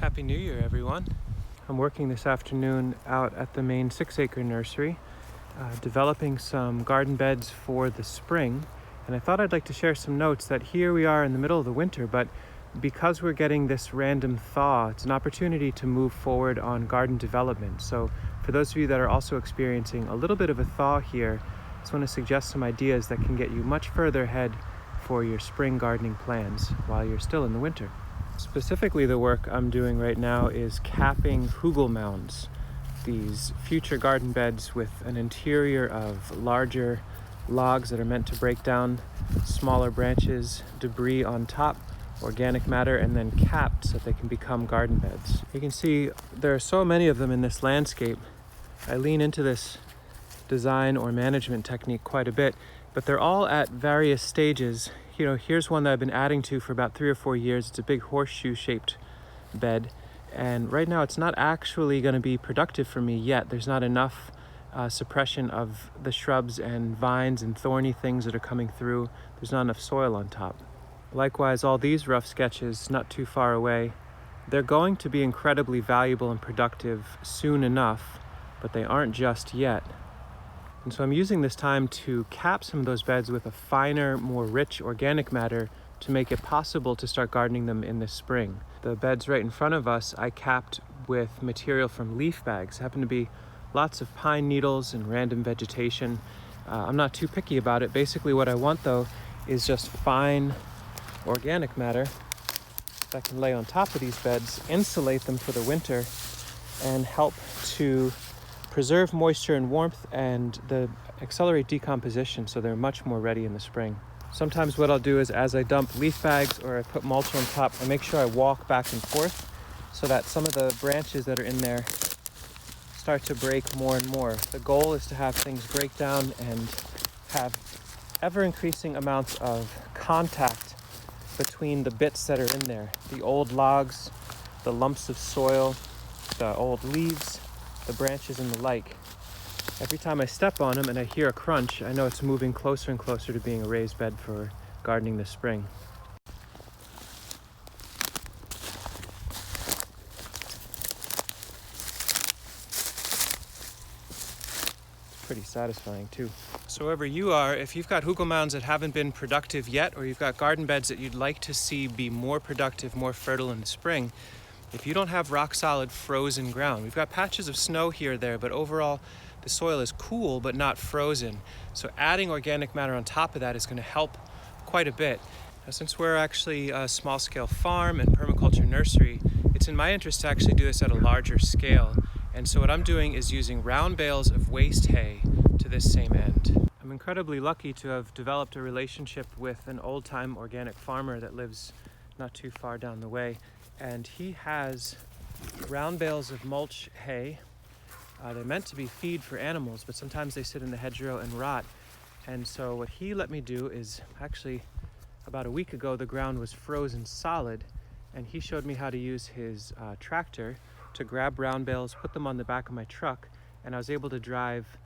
Happy New Year, everyone. I'm working this afternoon out at the main 6-acre nursery, developing some garden beds for the spring. And I thought I'd like to share some notes that here we are in the middle of the winter, but because we're getting this random thaw, it's an opportunity to move forward on garden development. So for those of you that are also experiencing a little bit of a thaw here, I just want to suggest some ideas that can get you much further ahead for your spring gardening plans while you're still in the winter. Specifically, the work I'm doing right now is capping Hugelmounds, these future garden beds with an interior of larger logs that are meant to break down smaller branches, debris on top, organic matter, and then capped so that they can become garden beds. You can see there are so many of them in this landscape. I lean into this design or management technique quite a bit, but they're all at various stages. Here's one that I've been adding to for about 3 or 4 years. It's a big horseshoe-shaped bed, and right now it's not actually going to be productive for me yet. There's not enough suppression of the shrubs and vines and thorny things that are coming through. There's not enough soil on top. Likewise, all these rough sketches not too far away, they're going to be incredibly valuable and productive soon enough, but they aren't just yet. And so I'm using this time to cap some of those beds with a finer, more rich organic matter to make it possible to start gardening them in the spring. The beds right in front of us, I capped with material from leaf bags. Happen to be lots of pine needles and random vegetation. I'm not too picky about it. Basically what I want though is just fine organic matter that can lay on top of these beds, insulate them for the winter, and help to preserve moisture and warmth and accelerate decomposition so they're much more ready in the spring. Sometimes what I'll do is as I dump leaf bags or I put mulch on top, I make sure I walk back and forth so that some of the branches that are in there start to break more and more. The goal is to have things break down and have ever-increasing amounts of contact between the bits that are in there. The old logs, the lumps of soil, the old leaves, the branches and the like. Every time I step on them and I hear a crunch, I know it's moving closer and closer to being a raised bed for gardening this spring. It's pretty satisfying too. So wherever you are, if you've got Hugelmounds that haven't been productive yet, or you've got garden beds that you'd like to see be more productive, more fertile in the spring, if you don't have rock solid frozen ground, we've got patches of snow here or there, but overall the soil is cool but not frozen. So adding organic matter on top of that is going to help quite a bit. Now, since we're actually a small scale farm and permaculture nursery, it's in my interest to actually do this at a larger scale. And so what I'm doing is using round bales of waste hay to this same end. I'm incredibly lucky to have developed a relationship with an old-time organic farmer that lives not too far down the way. And he has round bales of mulch hay. They're meant to be feed for animals, but sometimes they sit in the hedgerow and rot. And so what he let me do is, actually about a week ago, the ground was frozen solid, and he showed me how to use his tractor to grab round bales, put them on the back of my truck, and I was able to drive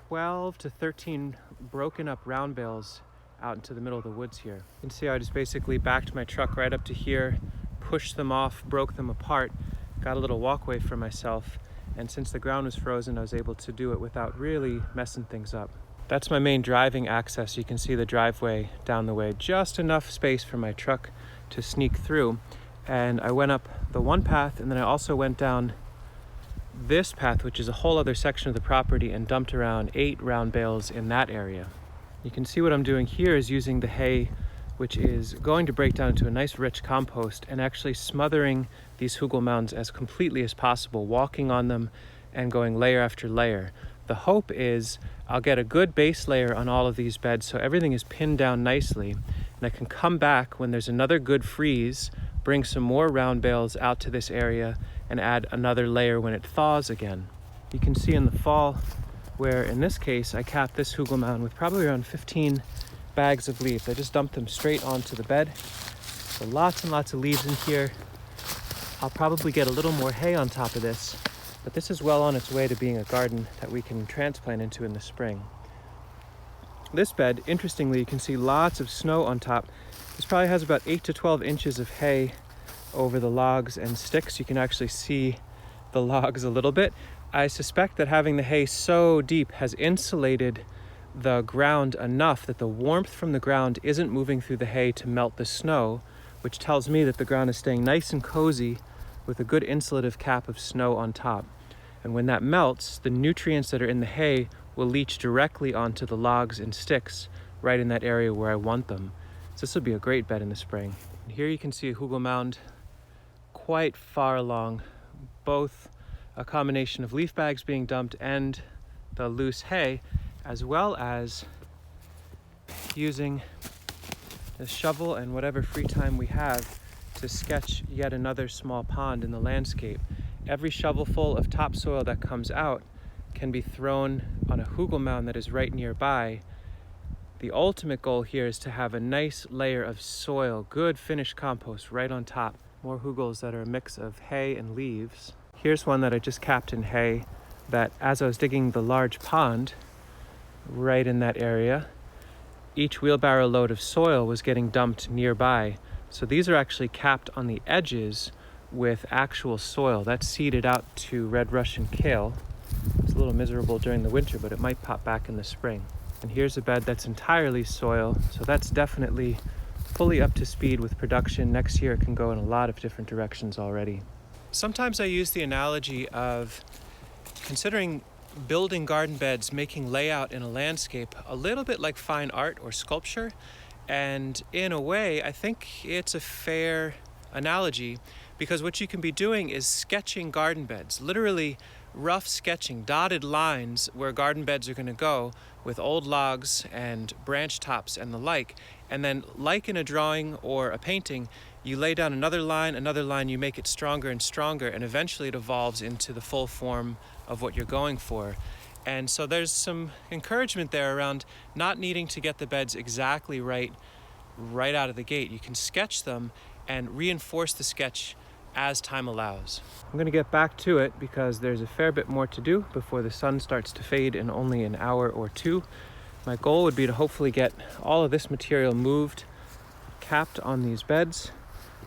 12 to 13 broken up round bales out into the middle of the woods here. You can see I just basically backed my truck right up to here, pushed them off, broke them apart, got a little walkway for myself, and since the ground was frozen, I was able to do it without really messing things up. That's my main driving access. You can see the driveway down the way, just enough space for my truck to sneak through. And I went up the one path, and then I also went down this path, which is a whole other section of the property, and dumped around 8 round bales in that area. You can see what I'm doing here is using the hay, which is going to break down into a nice rich compost, and actually smothering these Hugelmounds as completely as possible, walking on them and going layer after layer. The hope is I'll get a good base layer on all of these beds so everything is pinned down nicely, and I can come back when there's another good freeze, bring some more round bales out to this area, and add another layer when it thaws again. You can see in the fall where, in this case, I capped this Hugelmound with probably around 15 bags of leaves. I just dumped them straight onto the bed. So lots and lots of leaves in here. I'll probably get a little more hay on top of this, but this is well on its way to being a garden that we can transplant into in the spring. This bed, interestingly, you can see lots of snow on top. This probably has about 8 to 12 inches of hay over the logs and sticks. You can actually see the logs a little bit. I suspect that having the hay so deep has insulated the ground enough that the warmth from the ground isn't moving through the hay to melt the snow, which tells me that the ground is staying nice and cozy with a good insulative cap of snow on top. And when that melts, the nutrients that are in the hay will leach directly onto the logs and sticks right in that area where I want them. So this will be a great bed in the spring. And here you can see a Hugelmound quite far along, both a combination of leaf bags being dumped and the loose hay, as well as using the shovel and whatever free time we have to sketch yet another small pond in the landscape. Every shovelful of topsoil that comes out can be thrown on a Hugelmound that is right nearby. The ultimate goal here is to have a nice layer of soil, good finished compost right on top. More Hugels that are a mix of hay and leaves. Here's one that I just capped in hay that as I was digging the large pond right in that area, each wheelbarrow load of soil was getting dumped nearby. So these are actually capped on the edges with actual soil. That's seeded out to red Russian kale. It's a little miserable during the winter, but it might pop back in the spring. And here's a bed that's entirely soil, so that's definitely fully up to speed with production. Next year it can go in a lot of different directions already. Sometimes I use the analogy of considering building garden beds, making layout in a landscape a little bit like fine art or sculpture. And in a way, I think it's a fair analogy, because what you can be doing is sketching garden beds, literally rough sketching, dotted lines where garden beds are going to go with old logs and branch tops and the like. And then, like in a drawing or a painting, you lay down another line, you make it stronger and stronger, and eventually it evolves into the full form of what you're going for. And so there's some encouragement there around not needing to get the beds exactly right out of the gate. You can sketch them and reinforce the sketch as time allows. I'm going to get back to it because there's a fair bit more to do before the sun starts to fade in only an hour or two. My goal would be to hopefully get all of this material moved, capped on these beds,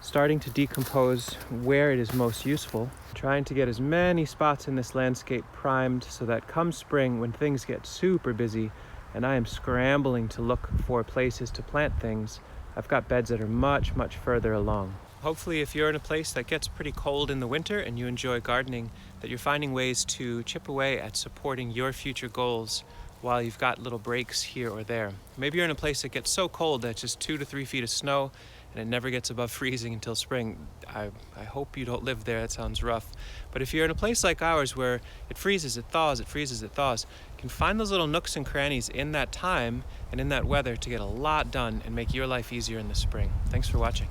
starting to decompose where it is most useful, trying to get as many spots in this landscape primed so that come spring, when things get super busy and I am scrambling to look for places to plant things, I've got beds that are much, much further along. Hopefully, if you're in a place that gets pretty cold in the winter and you enjoy gardening, that you're finding ways to chip away at supporting your future goals while you've got little breaks here or there. Maybe you're in a place that gets so cold that it's just 2 to 3 feet of snow and it never gets above freezing until spring. I hope you don't live there. That sounds rough. But if you're in a place like ours where it freezes, it thaws, it freezes, it thaws, you can find those little nooks and crannies in that time and in that weather to get a lot done and make your life easier in the spring. Thanks for watching.